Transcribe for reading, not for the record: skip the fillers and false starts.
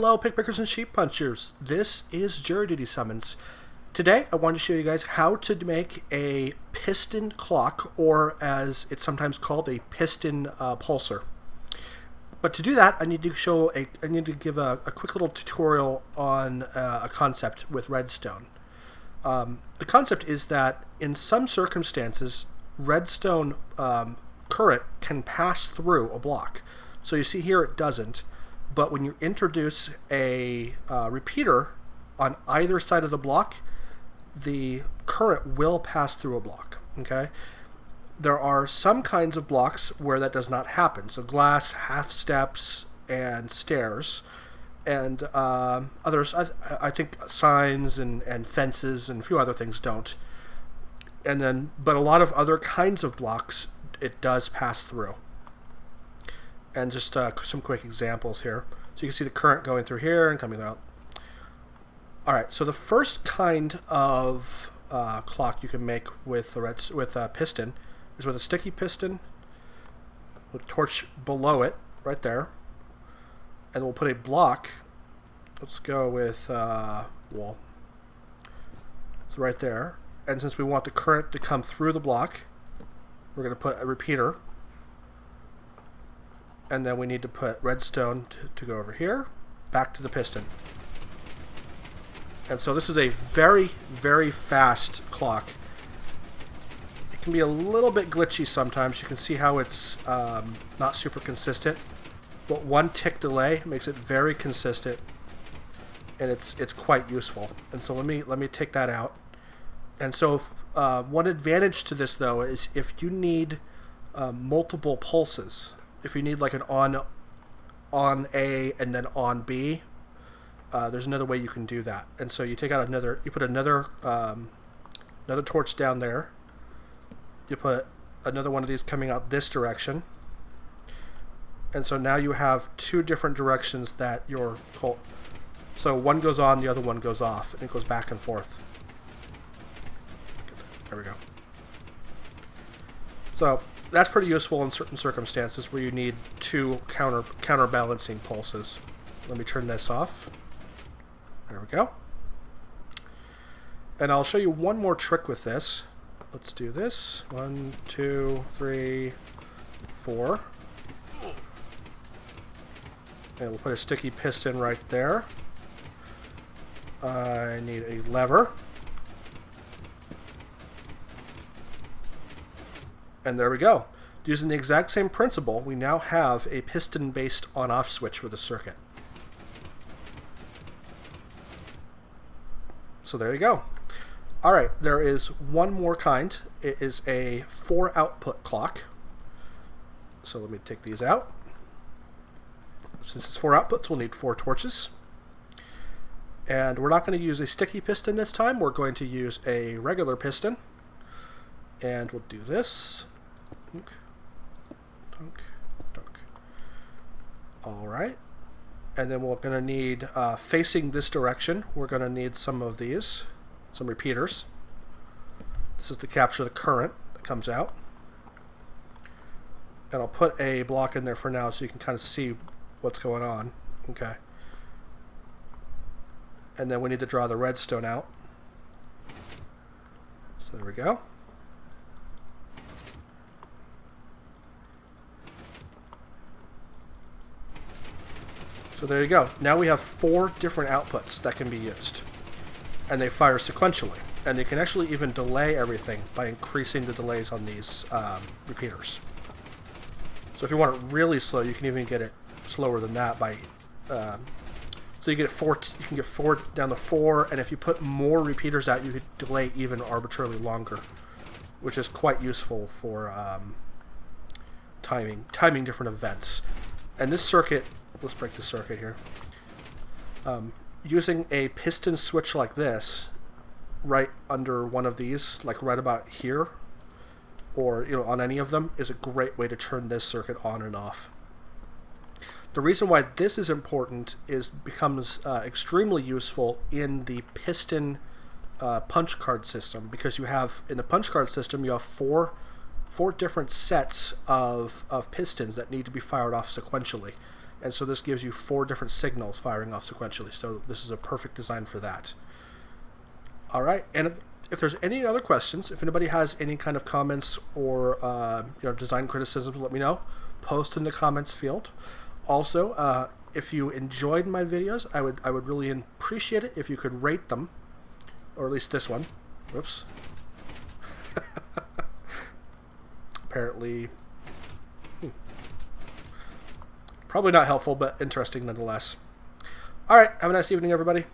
Hello, pick pickers and sheep punchers. This is Jury Duty Summons. Today, I want to show you guys how to make a piston clock, or as it's sometimes called, a piston pulsar. But to do that, I need to give a quick little tutorial on a concept with redstone. The concept is that in some circumstances, redstone current can pass through a block. So you see here it doesn't, but when you introduce a repeater on either side of the block, the current will pass through a block. Okay. There are some kinds of blocks where that does not happen. So glass, half steps, and stairs. And others, I think signs and fences and a few other things don't. But a lot of other kinds of blocks, it does pass through. And just some quick examples here. So you can see the current going through here and coming out. All right, so the first kind of clock you can make with a piston is with a sticky piston, with a torch below it, right there. And we'll put a block. Let's go with wall. So right there. And since we want the current to come through the block, we're going to put a repeater. And then we need to put redstone to go over here, back to the piston. And so this is a very, very fast clock. It can be a little bit glitchy sometimes. You can see how it's not super consistent. But one tick delay makes it very consistent, and it's quite useful. And so let me take that out. And so one advantage to this, though, is if you need multiple pulses. If you need like an on A and then on B, there's another way you can do that. And so you take out you put another torch down there. You put another one of these coming out this direction. And so now you have two different directions that your colt. So one goes on, the other one goes off, and it goes back and forth. There we go. So that's pretty useful in certain circumstances where you need two counterbalancing pulses. Let me turn this off. There we go. And I'll show you one more trick with this. Let's do this. 1, 2, 3, 4. And we'll put a sticky piston right there. I need a lever. And there we go. Using the exact same principle, we now have a piston-based on-off switch for the circuit. So there you go. All right, there is one more kind. It is a 4-output clock. So let me take these out. Since it's 4 outputs, we'll need 4 torches. And we're not going to use a sticky piston this time. We're going to use a regular piston. And we'll do this. Dunk, dunk, dunk. All right. And then we're going to need, facing this direction, we're going to need some of these, some repeaters. This is to capture the current that comes out. And I'll put a block in there for now so you can kind of see what's going on. Okay. And then we need to draw the redstone out. So there we go. So there you go. Now we have 4 different outputs that can be used. And they fire sequentially. And they can actually even delay everything by increasing the delays on these repeaters. So if you want it really slow, you can even get it slower than that by so you get 4. You can get 4 down to 4, and if you put more repeaters out, you could delay even arbitrarily longer, which is quite useful for timing different events. And this circuit, let's break the circuit here. Using a piston switch like this, right under one of these, like right about here, or on any of them, is a great way to turn this circuit on and off. The reason why this is important becomes extremely useful in the piston punch card system, because in the punch card system you have four different sets of pistons that need to be fired off sequentially. and so this gives you 4 different signals firing off sequentially. So this is a perfect design for that. All right, and if there's any other questions, if anybody has any kind of comments or design criticisms, let me know. Post in the comments field. Also, if you enjoyed my videos, I would really appreciate it if you could rate them, or at least this one. Whoops. Apparently, probably not helpful, but interesting nonetheless. All right, have a nice evening, everybody.